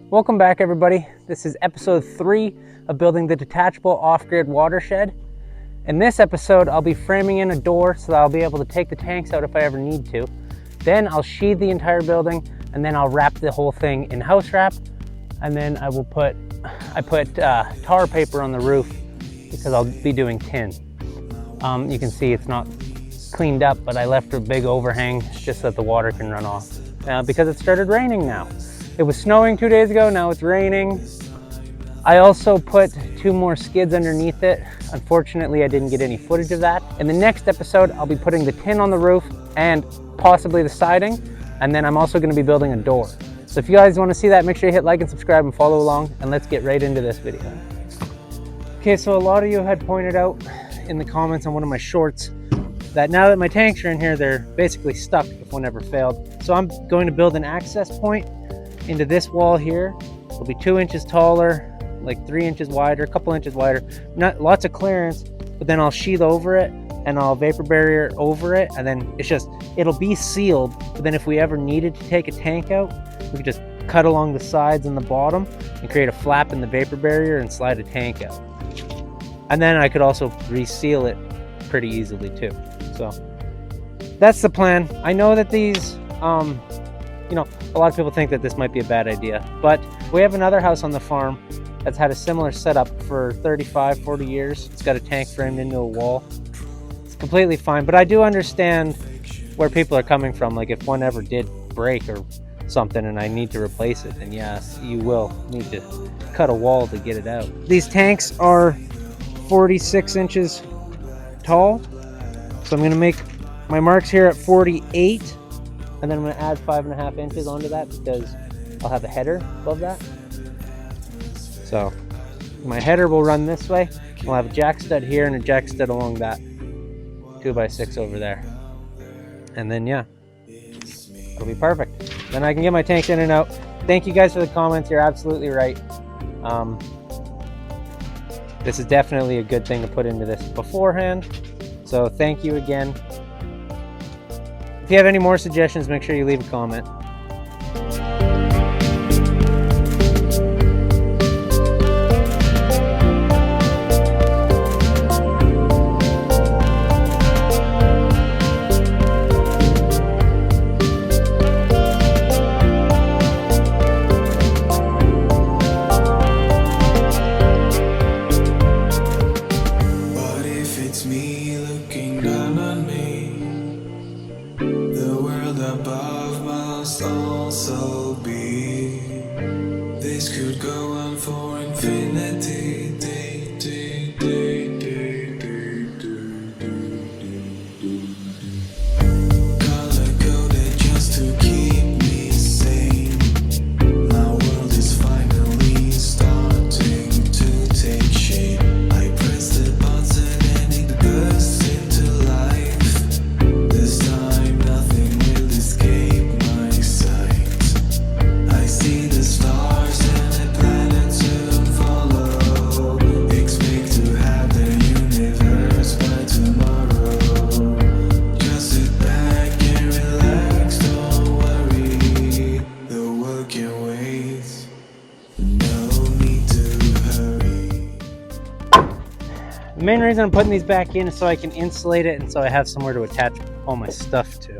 Welcome back, everybody. This is episode 3 of building the detachable off-grid watershed. In this episode, I'll be framing in a door so that I'll be able to take the tanks out if I ever need to. Then I'll sheathe the entire building, and then I'll wrap the whole thing in house wrap. And then I put tar paper on the roof because I'll be doing tin. You can see it's not cleaned up, but I left a big overhang just so that the water can run off. Because it started raining now. It was snowing 2 days ago, now it's raining. I also put 2 more skids underneath it. Unfortunately, I didn't get any footage of that. In the next episode, I'll be putting the tin on the roof and possibly the siding. And then I'm also gonna be building a door. So if you guys wanna see that, make sure you hit like and subscribe and follow along, and let's get right into this video. Okay, so a lot of you had pointed out in the comments on one of my shorts that now that my tanks are in here, they're basically stuck if one ever failed. So I'm going to build an access point into this wall here. It'll be 2 inches taller, like 3 inches wider, a couple inches wider, not lots of clearance, but then I'll sheath over it and I'll vapor barrier over it, and then it'll be sealed, but then if we ever needed to take a tank out, we could just cut along the sides and the bottom and create a flap in the vapor barrier and slide a tank out. And then I could also reseal it pretty easily too. So that's the plan. I know that these, a lot of people think that this might be a bad idea, but we have another house on the farm that's had a similar setup for 35, 40 years. It's got a tank framed into a wall. It's completely fine, but I do understand where people are coming from. Like if one ever did break or something and I need to replace it, then yes, you will need to cut a wall to get it out. These tanks are 46 inches tall. So I'm gonna make my marks here at 48, and then I'm gonna add 5.5 inches onto that because I'll have a header above that. So my header will run this way. I'll have a jack stud here and a jack stud along that 2x6 over there. And then yeah, it'll be perfect. Then I can get my tanks in and out. Thank you guys for the comments. You're absolutely right. This is definitely a good thing to put into this beforehand. So thank you again. If you have any more suggestions, make sure you leave a comment. Also be, this could go on for infinity. Color coded just to keep me sane. My world is finally starting to take shape. I press the button and it bursts into life. This time nothing will escape. I see the stars and the planets soon follow. Expect to have the universe by tomorrow. Just sit back and relax, don't worry. The world can wait, no need to hurry. The main reason I'm putting these back in is so I can insulate it and so I have somewhere to attach all my stuff to.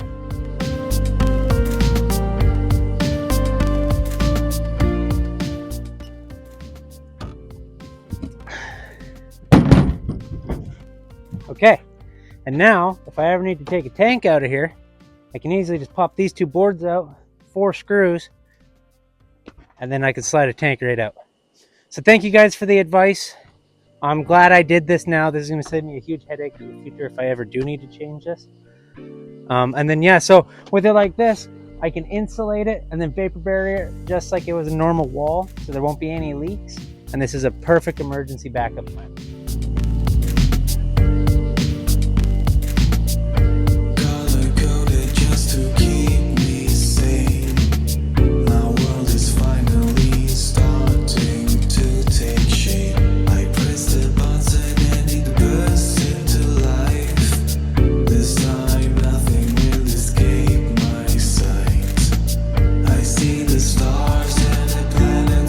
Okay, and now if I ever need to take a tank out of here, I can easily just pop these 2 boards out, 4 screws, and then I can slide a tank right out. So thank you guys for the advice. I'm glad I did this now. This is going to save me a huge headache in the future if I ever do need to change this. And then yeah, so with it like this, I can insulate it and then vapor barrier it just like it was a normal wall, so there won't be any leaks. And this is a perfect emergency backup plan. See the stars and the planets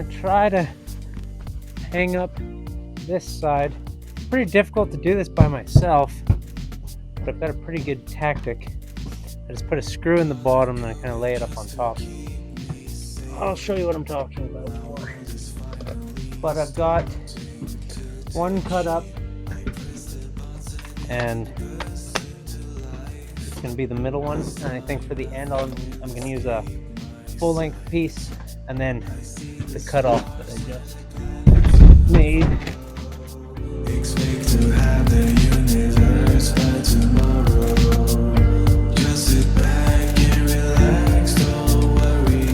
try to hang up this side. Pretty difficult to do this by myself, but I've got a pretty good tactic. I just put a screw in the bottom and I kind of lay it up on top. I'll show you what I'm talking about more. But I've got one cut up, and it's going to be the middle one. And I think for the end, I'm going to use a full-length piece and then the cutoff that I just made. Expect to have the universe by tomorrow. Just sit back and relax, don't worry.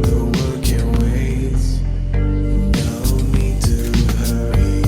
The world can wait. No need to hurry.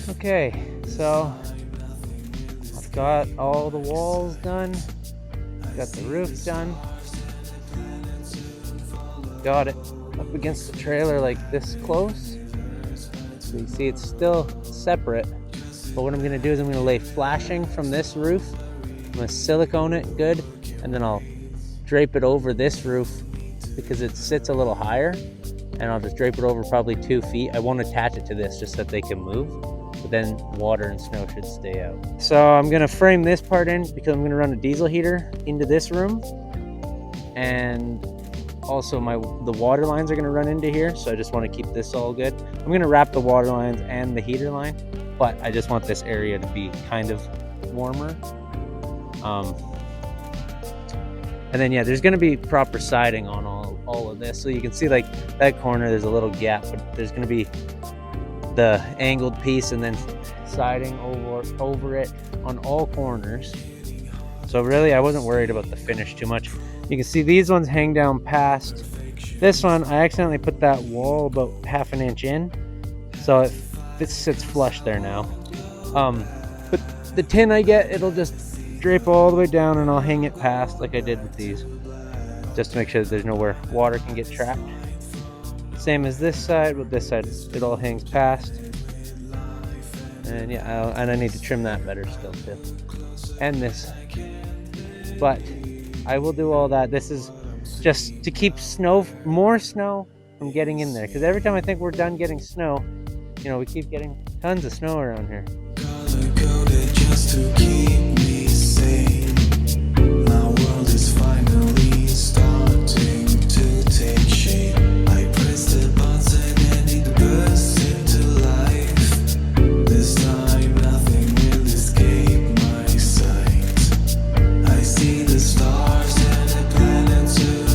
Okay, so I've got all the walls done, got the roof done, got it up against the trailer like this close. So you see it's still separate, but what I'm gonna do is I'm gonna lay flashing from this roof. I'm gonna silicone it good, and then I'll drape it over this roof because it sits a little higher, and I'll just drape it over probably 2 feet. I won't attach it to this just so that they can move, but then water and snow should stay out. So I'm gonna frame this part in because I'm gonna run a diesel heater into this room, and also the water lines are gonna run into here, so I just wanna keep this all good. I'm gonna wrap the water lines and the heater line, but I just want this area to be kind of warmer. And then yeah, there's gonna be proper siding on all of this. So you can see like that corner, there's a little gap, but there's gonna be the angled piece and then siding over it on all corners. So really I wasn't worried about the finish too much. You can see these ones hang down past this one. I accidentally put that wall about 1/2 inch in, so it sits flush there now. But the tin I get, it'll just drape all the way down and I'll hang it past like I did with these, just to make sure that there's nowhere water can get trapped. Same as this side, with this side it all hangs past. And yeah, and I need to trim that better still too, and this, but I will do all that. This is just to keep more snow from getting in there, because every time I think we're done getting snow, you know, we keep getting tons of snow around here. Just to keep me sane. My world is finally starting to take shape. I press the button and it bursts into life. This time nothing will escape my sight. I see the stars and the planets.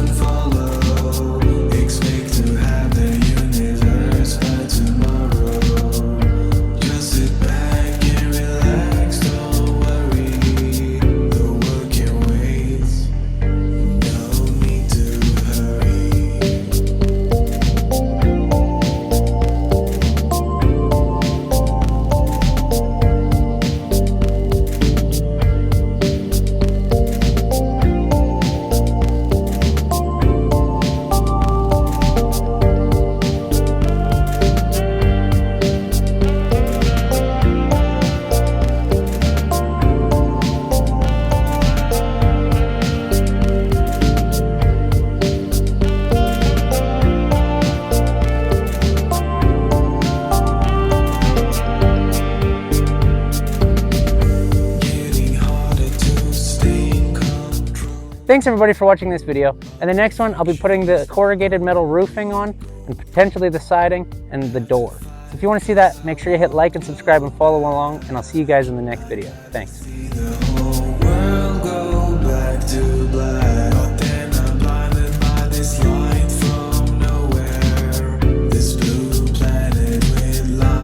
Thanks everybody for watching this video. In the next one, I'll be putting the corrugated metal roofing on and potentially the siding and the door. So if you want to see that, make sure you hit like and subscribe and follow along, and I'll see you guys in the next video. Thanks.